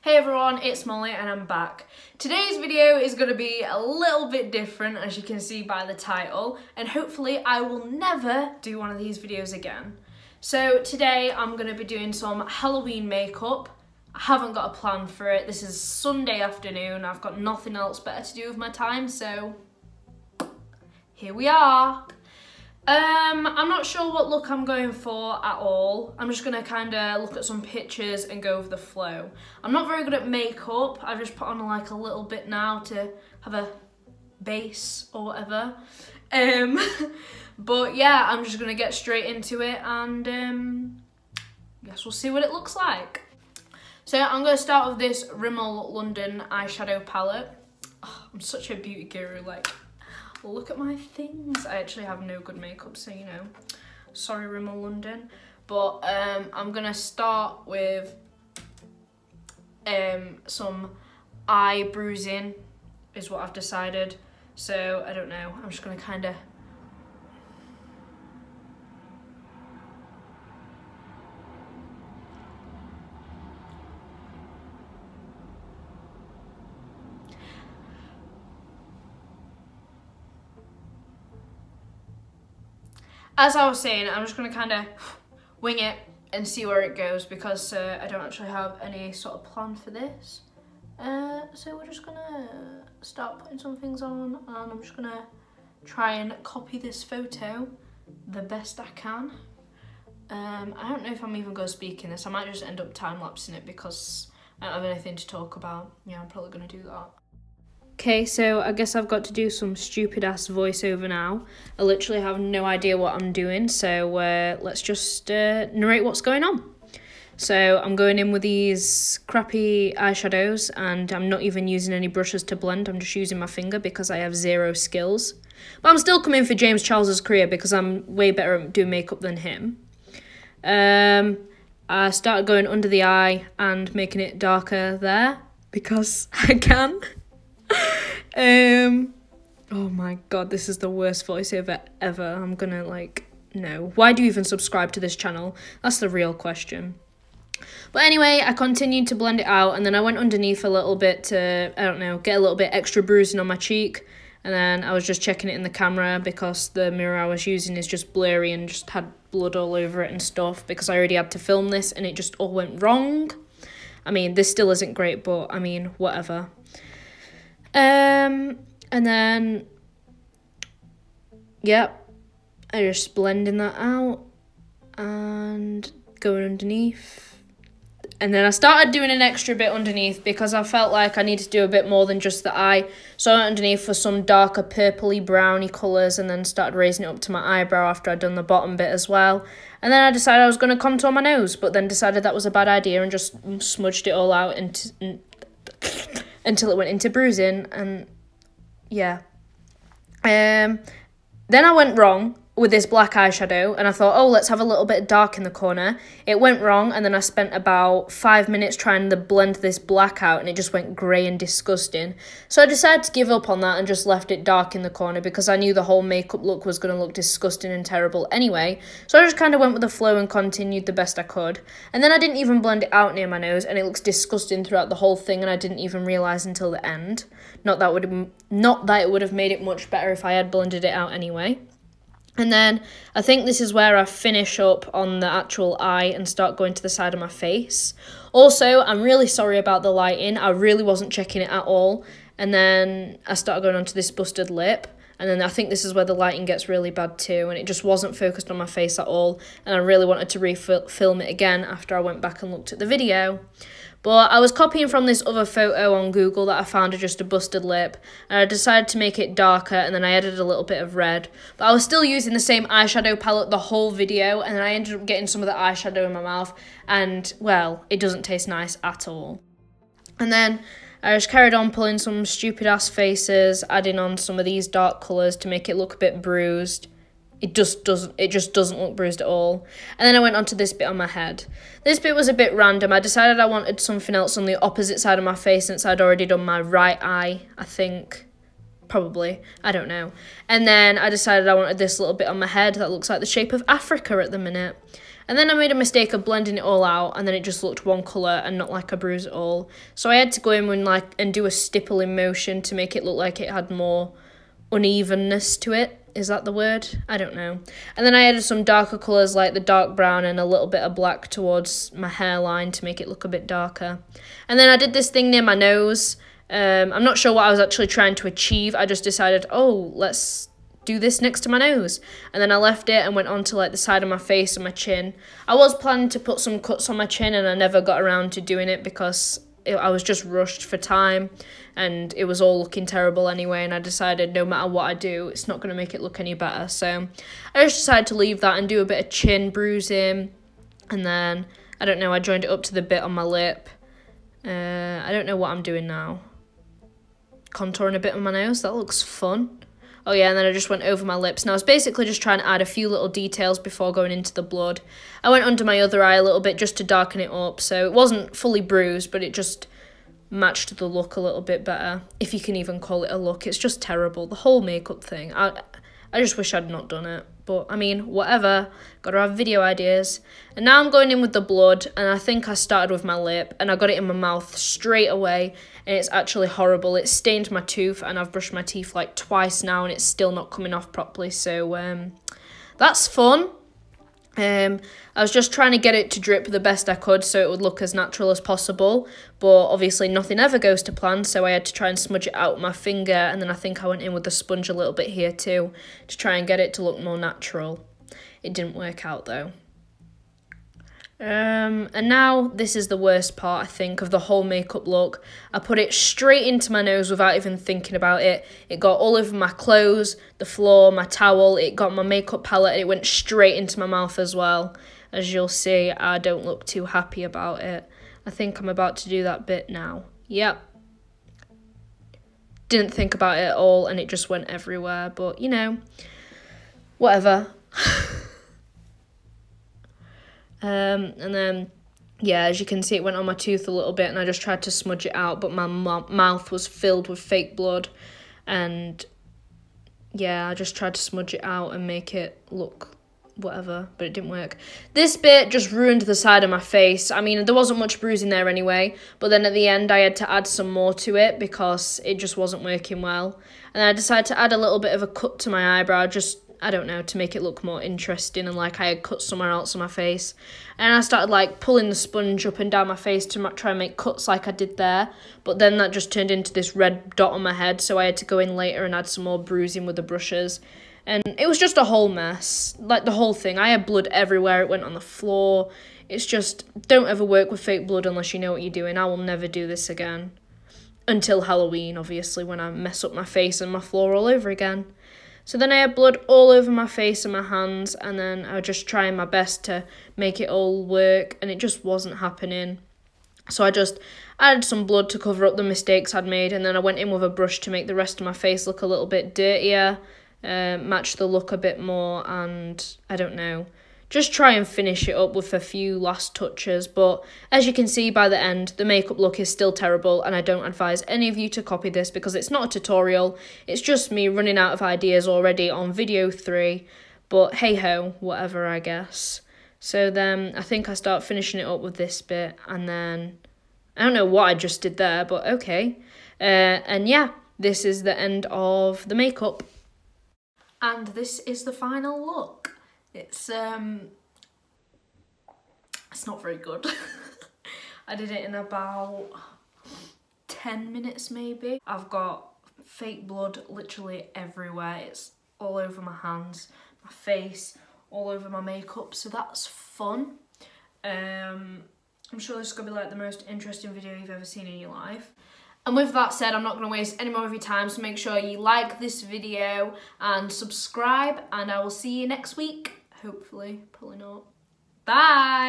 Hey everyone, it's Molly and I'm back. Today's video is going to be a little bit different, as you can see by the title, and hopefully I will never do one of these videos again. So today I'm going to be doing some Halloween makeup. I haven't got a plan for it. This is Sunday afternoon. I've got nothing else better to do with my time, so here we are. I'm not sure what look I'm going for at all. I'm just gonna kind of look at some pictures and go with the flow. I'm not very good at makeup. I've just put on like a little bit now to have a base or whatever. But yeah, I'm just gonna get straight into it and guess we'll see what it looks like. So I'm gonna start with this Rimmel London eyeshadow palette. Oh, I'm such a beauty guru, like. Look at my things. I actually have no good makeup, so you know, sorry Rimmel London. But I'm gonna start with some eye bruising is what I've decided. So I don't know, I'm just gonna kind of as I was saying, I'm just going to kind of wing it and see where it goes because I don't actually have any sort of plan for this. So we're just going to start putting some things on and I'm just going to try and copy this photo the best I can. I don't know if I'm even going to speak in this. I might just end up time-lapsing it because I don't have anything to talk about. Yeah, I'm probably going to do that. Okay, so I guess I've got to do some stupid ass voiceover now. I literally have no idea what I'm doing, so let's just narrate what's going on. So I'm going in with these crappy eyeshadows and I'm not even using any brushes to blend, I'm just using my finger because I have zero skills. But I'm still coming for James Charles's career because I'm way better at doing makeup than him. I started going under the eye and making it darker there because I can. Oh my god, this is the worst voiceover ever. I'm gonna no. Why do you even subscribe to this channel? That's the real question. But anyway, I continued to blend it out and then I went underneath a little bit to, I don't know, get a little bit extra bruising on my cheek. And then I was just checking it in the camera because the mirror I was using is just blurry and just had blood all over it and stuff because I already had to film this and it just all went wrong. I mean, this still isn't great, but I mean, whatever. And then, yep, I just blending that out and going underneath. And then I started doing an extra bit underneath because I felt like I needed to do a bit more than just the eye. So I went underneath for some darker purpley browny colours and then started raising it up to my eyebrow after I'd done the bottom bit as well. And then I decided I was going to contour my nose, but then decided that was a bad idea and just smudged it all out until it went into bruising, and yeah. Then I went wrong with this black eyeshadow and I thought, oh, let's have a little bit of dark in the corner. It went wrong and then I spent about 5 minutes trying to blend this black out and it just went grey and disgusting. So I decided to give up on that and just left it dark in the corner because I knew the whole makeup look was going to look disgusting and terrible anyway. So I just kind of went with the flow and continued the best I could. And then I didn't even blend it out near my nose and it looks disgusting throughout the whole thing and I didn't even realise until the end. Not that it would have made it much better if I had blended it out anyway. And then I think this is where I finish up on the actual eye and start going to the side of my face. Also, I'm really sorry about the lighting. I really wasn't checking it at all. And then I started going onto this busted lip. And then I think this is where the lighting gets really bad too. And it just wasn't focused on my face at all. And I really wanted to refilm it again after I went back and looked at the video. But I was copying from this other photo on Google that I found of just a busted lip. And I decided to make it darker and then I added a little bit of red. But I was still using the same eyeshadow palette the whole video. And then I ended up getting some of the eyeshadow in my mouth. And, well, it doesn't taste nice at all. And then I just carried on pulling some stupid ass faces, adding on some of these dark colours to make it look a bit bruised. It just doesn't look bruised at all. And then I went on to this bit on my head. This bit was a bit random. I decided I wanted something else on the opposite side of my face since I'd already done my right eye, I think. Probably. I don't know. And then I decided I wanted this little bit on my head that looks like the shape of Africa at the minute. And then I made a mistake of blending it all out, and then it just looked one colour and not like a bruise at all. So I had to go in and do a stippling motion to make it look like it had more unevenness to it. Is that the word? I don't know. And then I added some darker colours like the dark brown and a little bit of black towards my hairline to make it look a bit darker. And then I did this thing near my nose. I'm not sure what I was actually trying to achieve. I just decided, oh, let's do this next to my nose. And then I left it and went on to like the side of my face and my chin. I was planning to put some cuts on my chin, and I never got around to doing it because I was just rushed for time and it was all looking terrible anyway, and I decided no matter what I do, it's not going to make it look any better. So I just decided to leave that and do a bit of chin bruising, and then, I don't know, I joined it up to the bit on my lip. I don't know what I'm doing now. Contouring a bit on my nose, that looks fun. Oh yeah, and then I just went over my lips. And I was basically just trying to add a few little details before going into the blood. I went under my other eye a little bit just to darken it up, so it wasn't fully bruised, but it just matched the look a little bit better, if you can even call it a look. It's just terrible, the whole makeup thing. I just wish I'd not done it. But, I mean, whatever. Gotta have video ideas. And now I'm going in with the blood, and I think I started with my lip, and I got it in my mouth straight away, and it's actually horrible. It stained my tooth, and I've brushed my teeth like twice now, and it's still not coming off properly, so that's fun. I was just trying to get it to drip the best I could so it would look as natural as possible, but obviously nothing ever goes to plan, so I had to try and smudge it out with my finger, and then I think I went in with the sponge a little bit here too to try and get it to look more natural. It didn't work out though. And now this is the worst part, I think, of the whole makeup look. I put it straight into my nose without even thinking about it. It got all over my clothes, the floor, my towel. It got my makeup palette, and it went straight into my mouth as well. As you'll see, I don't look too happy about it. I think I'm about to do that bit now. Yep. Didn't think about it at all, and it just went everywhere. But, you know, whatever. And then, yeah, as you can see, it went on my tooth a little bit, and I just tried to smudge it out, but my mouth was filled with fake blood, and yeah, I just tried to smudge it out and make it look whatever, but it didn't work. This bit just ruined the side of my face. I mean, there wasn't much bruising there anyway, but then at the end I had to add some more to it because it just wasn't working well, and I decided to add a little bit of a cut to my eyebrow, just, I don't know, to make it look more interesting and like I had cut somewhere else on my face. And I started like pulling the sponge up and down my face to try and make cuts like I did there. But then that just turned into this red dot on my head, so I had to go in later and add some more bruising with the brushes. And it was just a whole mess, like the whole thing. I had blood everywhere, it went on the floor. It's just, don't ever work with fake blood unless you know what you're doing. I will never do this again. Until Halloween, obviously, when I mess up my face and my floor all over again. So then I had blood all over my face and my hands, and then I was just trying my best to make it all work, and it just wasn't happening. So I just added some blood to cover up the mistakes I'd made, and then I went in with a brush to make the rest of my face look a little bit dirtier, match the look a bit more, and I don't know, just try and finish it up with a few last touches. But as you can see by the end, the makeup look is still terrible, and I don't advise any of you to copy this because it's not a tutorial. It's just me running out of ideas already on video 3. But hey ho, whatever, I guess. So then I think I start finishing it up with this bit, and then I don't know what I just did there, but okay. And yeah, this is the end of the makeup. And this is the final look. It's not very good. I did it in about 10 minutes maybe. I've got fake blood literally everywhere. It's all over my hands, my face, all over my makeup, so that's fun. I'm sure this is going to be like the most interesting video you've ever seen in your life. And with that said, I'm not going to waste any more of your time, so make sure you like this video and subscribe, and I will see you next week. Hopefully, probably not. Bye!